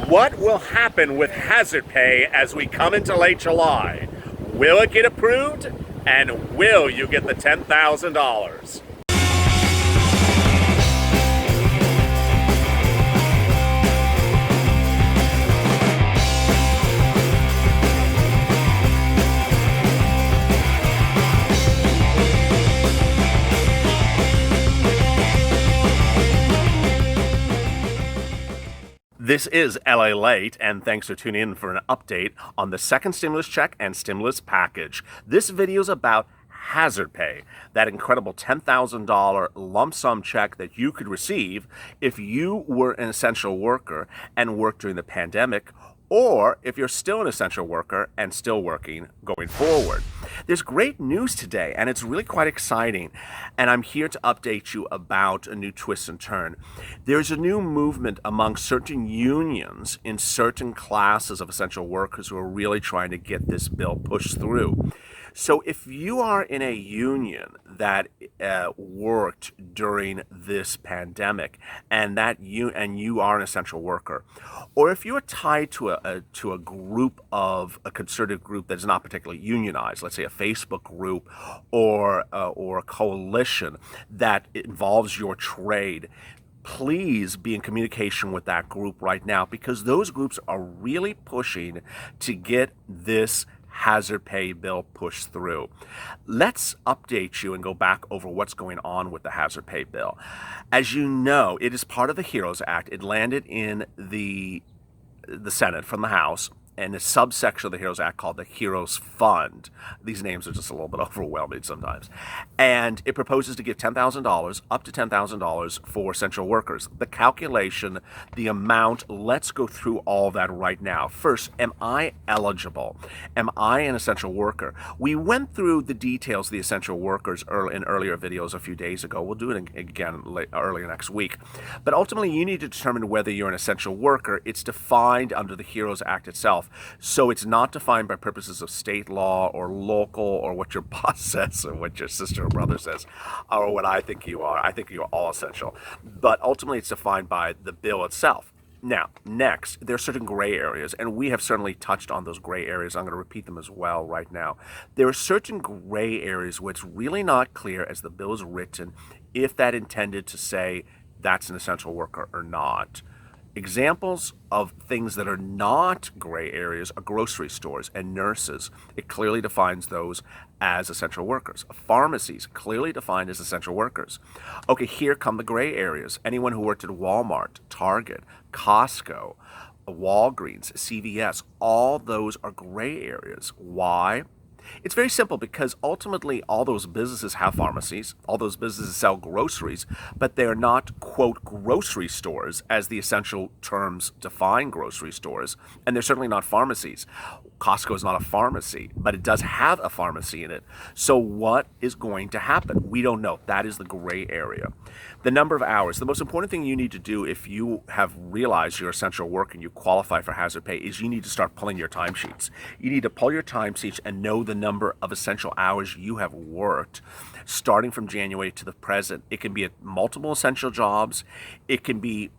What will happen with hazard pay as we come into late July? Will it get approved? And will you get the $10,000? This is LALATE, and thanks for tuning in for an update on the second stimulus check and stimulus package. This video is about hazard pay, that incredible $10,000 lump sum check that you could receive if you were an essential worker and worked during the pandemic, or if you're still an essential worker and still working going forward. There's great news today, and it's really quite exciting, and I'm here to update you about a new twist and turn. There's a new movement among certain unions in certain classes of essential workers who are really trying to get this bill pushed through. So if you are in a union that worked during this pandemic, and you are an essential worker, or if you're tied to a group of a concerted group that is not particularly unionized, let's say a Facebook group or a coalition that involves your trade, please be in communication with that group right now, because those groups are really pushing to get this hazard pay bill pushed through. Let's update you and go back over what's going on with the hazard pay bill. As you know, it is part of the HEROES Act. It landed in the Senate from the House, and a subsection of the HEROES Act called the HEROES Fund. These names are just a little bit overwhelming sometimes. And it proposes to give $10,000, up to $10,000 for essential workers. The calculation, the amount, let's go through all of that right now. First, am I eligible? Am I an essential worker? We went through the details of the essential workers in earlier videos a few days ago. We'll do it again earlier next week. But ultimately, you need to determine whether you're an essential worker. It's defined under the HEROES Act itself. So it's not defined by purposes of state law or local or what your boss says or what your sister or brother says or what I think you are. I think you're all essential. But ultimately it's defined by the bill itself. Now, next, there are certain gray areas, and we have certainly touched on those gray areas. I'm going to repeat them as well right now. There are certain gray areas where it's really not clear as the bill is written if that intended to say that's an essential worker or not. Examples of things that are not gray areas are grocery stores and nurses. It clearly defines those as essential workers. Pharmacies, clearly defined as essential workers. Okay, here come the gray areas. Anyone who worked at Walmart, Target, Costco, Walgreens, CVS, all those are gray areas. Why? It's very simple, because ultimately all those businesses have pharmacies, all those businesses sell groceries, but they're not, quote, grocery stores as the essential terms define grocery stores, and they're certainly not pharmacies. Costco is not a pharmacy, but it does have a pharmacy in it. So what is going to happen? We don't know. That is the gray area. The number of hours. The most important thing you need to do if you have realized your essential work and you qualify for hazard pay is you need to start pulling your timesheets. You need to pull your timesheets and know the number of essential hours you have worked starting from January to the present. It can be at multiple essential jobs. It can be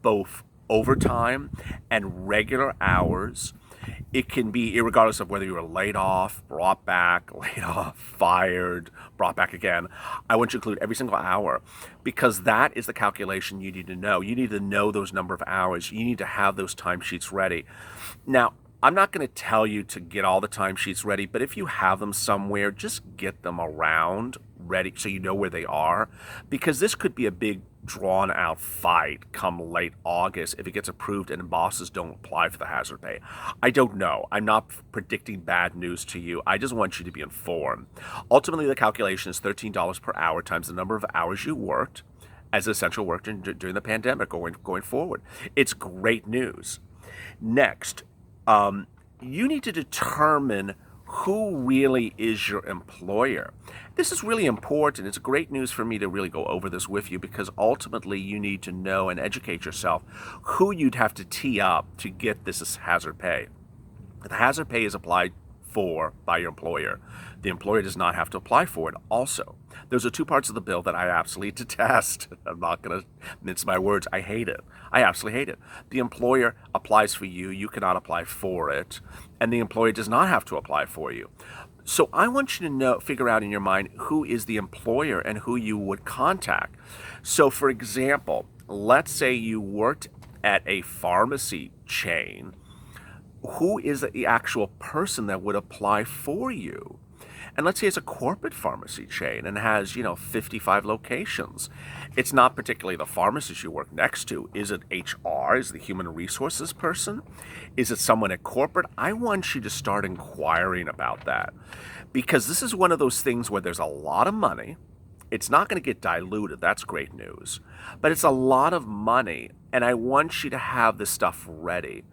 both overtime and regular hours. It can be irregardless of whether you were laid off, brought back, laid off, fired, brought back again. I want you to include every single hour, because that is the calculation you need to know. You need to know those number of hours. You need to have those timesheets ready. Now, I'm not going to tell you to get all the timesheets ready, but if you have them somewhere, just get them around ready so you know where they are, because this could be a big drawn out fight come late August if it gets approved and bosses don't apply for the hazard pay. I don't know. I'm not predicting bad news to you. I just want you to be informed. Ultimately, the calculation is $13 per hour times the number of hours you worked as essential worker during the pandemic going forward. It's great news. Next, you need to determine who really is your employer. This is really important. It's great news for me to really go over this with you, because ultimately you need to know and educate yourself who you'd have to tee up to get this as hazard pay. The hazard pay is applied for by your employer. The employer does not have to apply for it also. Those are two parts of the bill that I absolutely detest. I'm not going to mince my words. I hate it. I absolutely hate it. The employer applies for you. You cannot apply for it. And the employer does not have to apply for you. So I want you to figure out in your mind who is the employer and who you would contact. So for example, let's say you worked at a pharmacy chain. Who is the actual person that would apply for you? And let's say it's a corporate pharmacy chain and has, 55 locations. It's not particularly the pharmacist you work next to. Is it HR? Is it the human resources person? Is it someone at corporate? I want you to start inquiring about that, because this is one of those things where there's a lot of money. It's not going to get diluted. That's great news. But it's a lot of money, and I want you to have this stuff ready.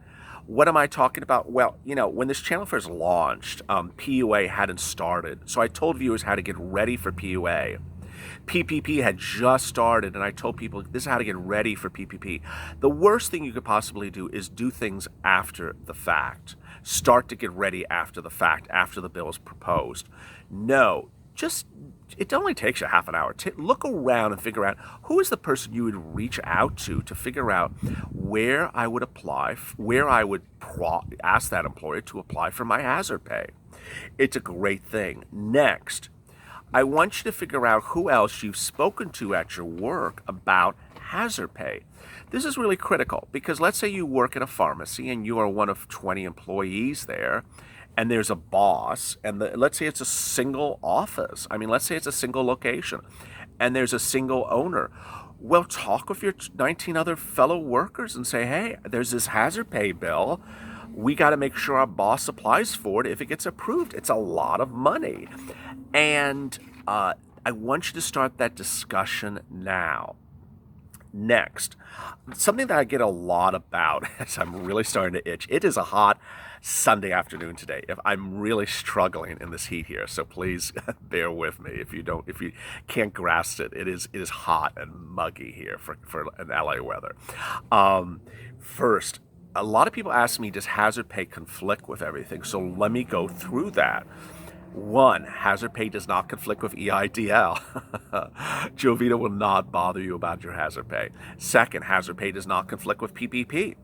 What am I talking about? Well, when this channel first launched, PUA hadn't started. So I told viewers how to get ready for PUA. PPP had just started, and I told people this is how to get ready for PPP. The worst thing you could possibly do is do things after the fact. Start to get ready after the fact, after the bill is proposed. No, it only takes you half an hour. Look around and figure out who is the person you would reach out to figure out where I would apply, where I would ask that employer to apply for my hazard pay. It's a great thing. Next, I want you to figure out who else you've spoken to at your work about hazard pay. This is really critical, because let's say you work at a pharmacy and you are one of 20 employees there, and there's a boss, and let's say it's a single office. Let's say it's a single location, and there's a single owner. Well, talk with your 19 other fellow workers and say, hey, there's this hazard pay bill. We got to make sure our boss applies for it. If it gets approved, it's a lot of money. And I want you to start that discussion now. Next, something that I get a lot about, as I'm really starting to itch. It is a hot Sunday afternoon today. If I'm really struggling in this heat here, so please bear with me. If you can't grasp it, it is hot and muggy here for an LA weather. First, a lot of people ask me, does hazard pay conflict with everything? So let me go through that. One, hazard pay does not conflict with EIDL. Jovita will not bother you about your hazard pay. Second, hazard pay does not conflict with PPP.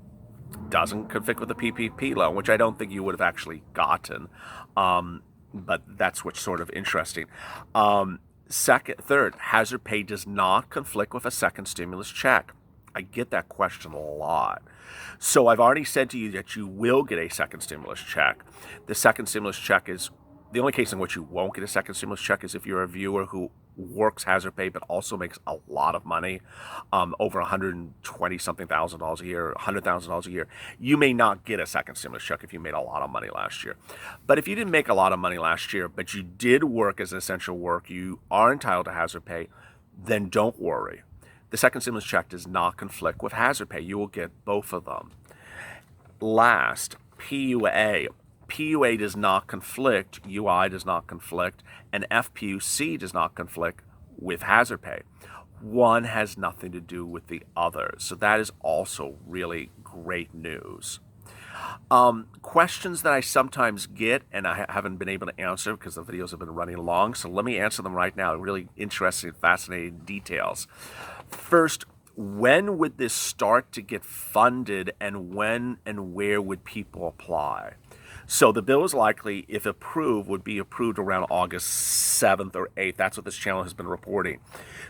Doesn't conflict with the PPP loan, which I don't think you would have actually gotten. But that's what's sort of interesting. Third, hazard pay does not conflict with a second stimulus check. I get that question a lot. So I've already said to you that you will get a second stimulus check. The second stimulus check is the only case in which you won't get a second stimulus check is if you're a viewer who works hazard pay but also makes a lot of money, over $120-something thousand a year, $100,000 a year. You may not get a second stimulus check if you made a lot of money last year. But if you didn't make a lot of money last year, but you did work as an essential work, you are entitled to hazard pay, then don't worry. The second stimulus check does not conflict with hazard pay. You will get both of them. Last, PUA. PUA does not conflict, UI does not conflict, and FPUC does not conflict with hazard pay. One has nothing to do with the other. So that is also really great news. Questions that I sometimes get and I haven't been able to answer because the videos have been running long. So let me answer them right now. Really interesting, fascinating details. First, when would this start to get funded, and when and where would people apply? So the bill is likely, if approved, would be approved around August 7th or 8th. That's what this channel has been reporting.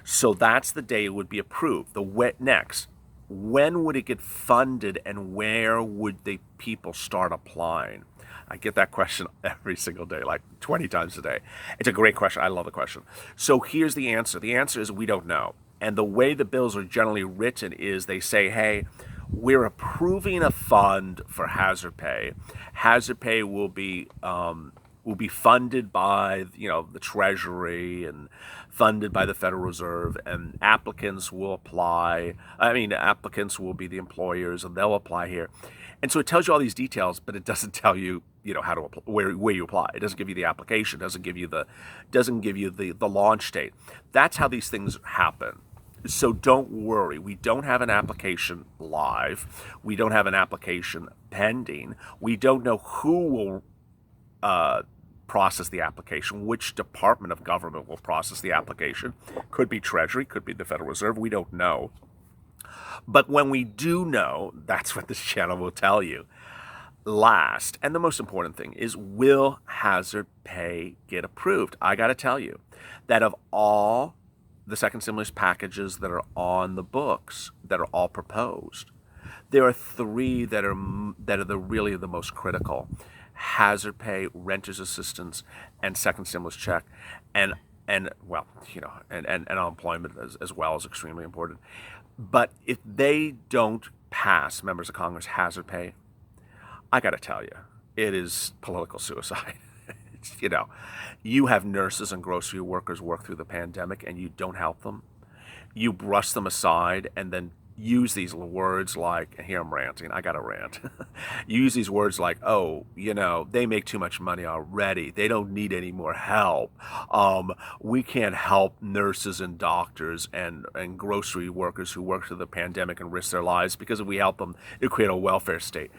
So that's the day it would be approved. Next, when would it get funded, and where would the people start applying? I get that question every single day, like 20 times a day. It's a great question. I love the question. So here's the answer. The answer is we don't know. And the way the bills are generally written is they say, hey, we're approving a fund for hazard pay. Hazard pay will be funded by the Treasury and funded by the Federal Reserve, and applicants will apply. Applicants will be the employers, and they'll apply here. And so it tells you all these details, but it doesn't tell you how to apply, where you apply. It doesn't give you the application. Doesn't give you the launch date. That's how these things happen. So don't worry. We don't have an application live. We don't have an application pending. We don't know who will process the application, which department of government will process the application. Could be Treasury, could be the Federal Reserve, we don't know. But when we do know, that's what this channel will tell you. Last, and the most important thing is, will hazard pay get approved? I got to tell you that of all the second stimulus packages that are on the books, that are all proposed, there are three that are really the most critical: hazard pay, renters assistance, and second stimulus check, and well, and unemployment as well is extremely important. But if they don't pass, members of Congress, hazard pay, I got to tell you, it is political suicide. You have nurses and grocery workers work through the pandemic and you don't help them. You brush them aside and then use these words like, and here I'm ranting, I got to rant. You use these words like, oh, they make too much money already. They don't need any more help. We can't help nurses and doctors and grocery workers who work through the pandemic and risk their lives, because if we help them, it'll create a welfare state.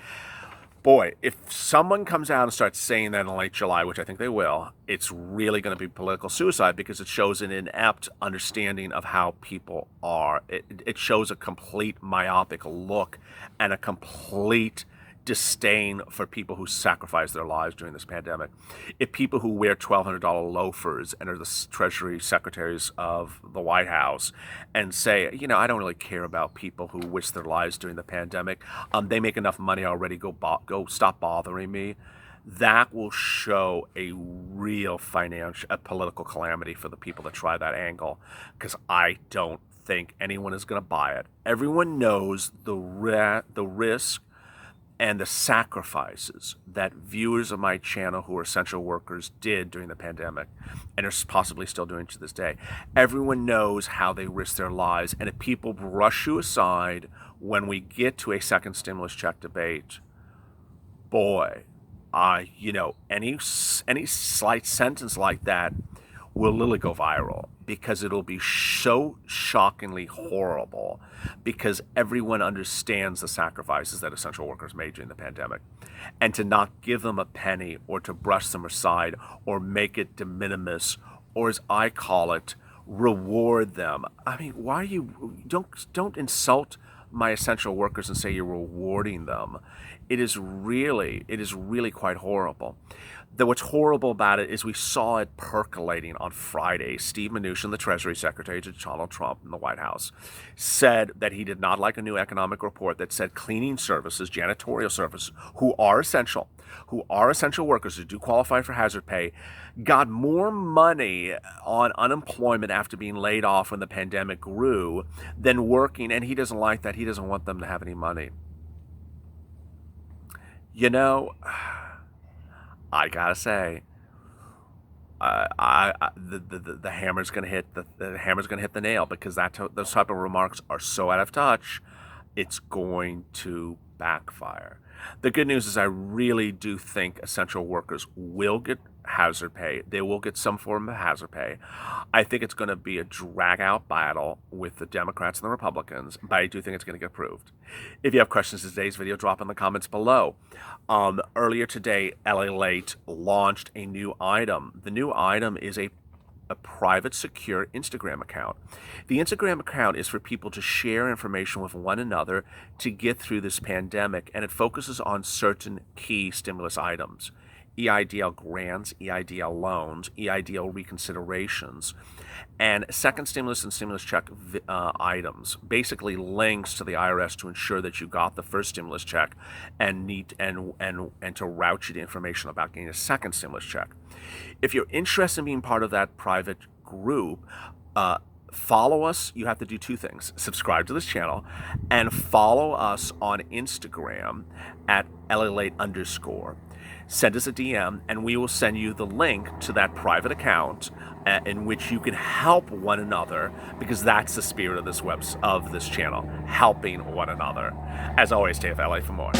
Boy, if someone comes out and starts saying that in late July, which I think they will, it's really going to be political suicide, because it shows an inept understanding of how people are. It shows a complete myopic look and a complete disdain for people who sacrifice their lives during this pandemic. If people who wear $1,200 loafers and are the Treasury secretaries of the White House and say, I don't really care about people who risk their lives during the pandemic, they make enough money already, go stop bothering me, that will show a real political calamity for the people that try that angle, because I don't think anyone is going to buy it. Everyone knows the risk and the sacrifices that viewers of my channel who are essential workers did during the pandemic and are possibly still doing to this day. Everyone knows how they risk their lives. And if people brush you aside when we get to a second stimulus check debate, boy, any slight sentence like that will literally go viral, because it'll be so shockingly horrible, because everyone understands the sacrifices that essential workers made during the pandemic. And to not give them a penny, or to brush them aside, or make it de minimis, or as I call it, reward them. I mean, why don't insult my essential workers and say you're rewarding them. It is really quite horrible. What's horrible about it is we saw it percolating on Friday. Steve Mnuchin, the Treasury Secretary to Donald Trump in the White House, said that he did not like a new economic report that said cleaning services, janitorial services, who are essential workers who do qualify for hazard pay, got more money on unemployment after being laid off when the pandemic grew than working, and he doesn't like that. He doesn't want them to have any money. I gotta say, the hammer's gonna hit the nail, because those type of remarks are so out of touch. It's going to backfire. The good news is I really do think essential workers will get hazard pay. They will get some form of hazard pay. I think it's going to be a drag-out battle with the Democrats and the Republicans, but I do think it's going to get approved. If you have questions in today's video, drop in the comments below. Earlier today, LALATE launched a new item. The new item is a private, secure Instagram account. The Instagram account is for people to share information with one another to get through this pandemic, and it focuses on certain key stimulus items: EIDL grants, EIDL loans, EIDL reconsiderations, and second stimulus and stimulus check items, basically links to the IRS to ensure that you got the first stimulus check and to route you the information about getting a second stimulus check. If you're interested in being part of that private group, follow us. You have to do two things: subscribe to this channel and follow us on Instagram at LALATE_. Send us a DM and we will send you the link to that private account in which you can help one another, because that's the spirit of this channel, helping one another. As always, stay with LA for more.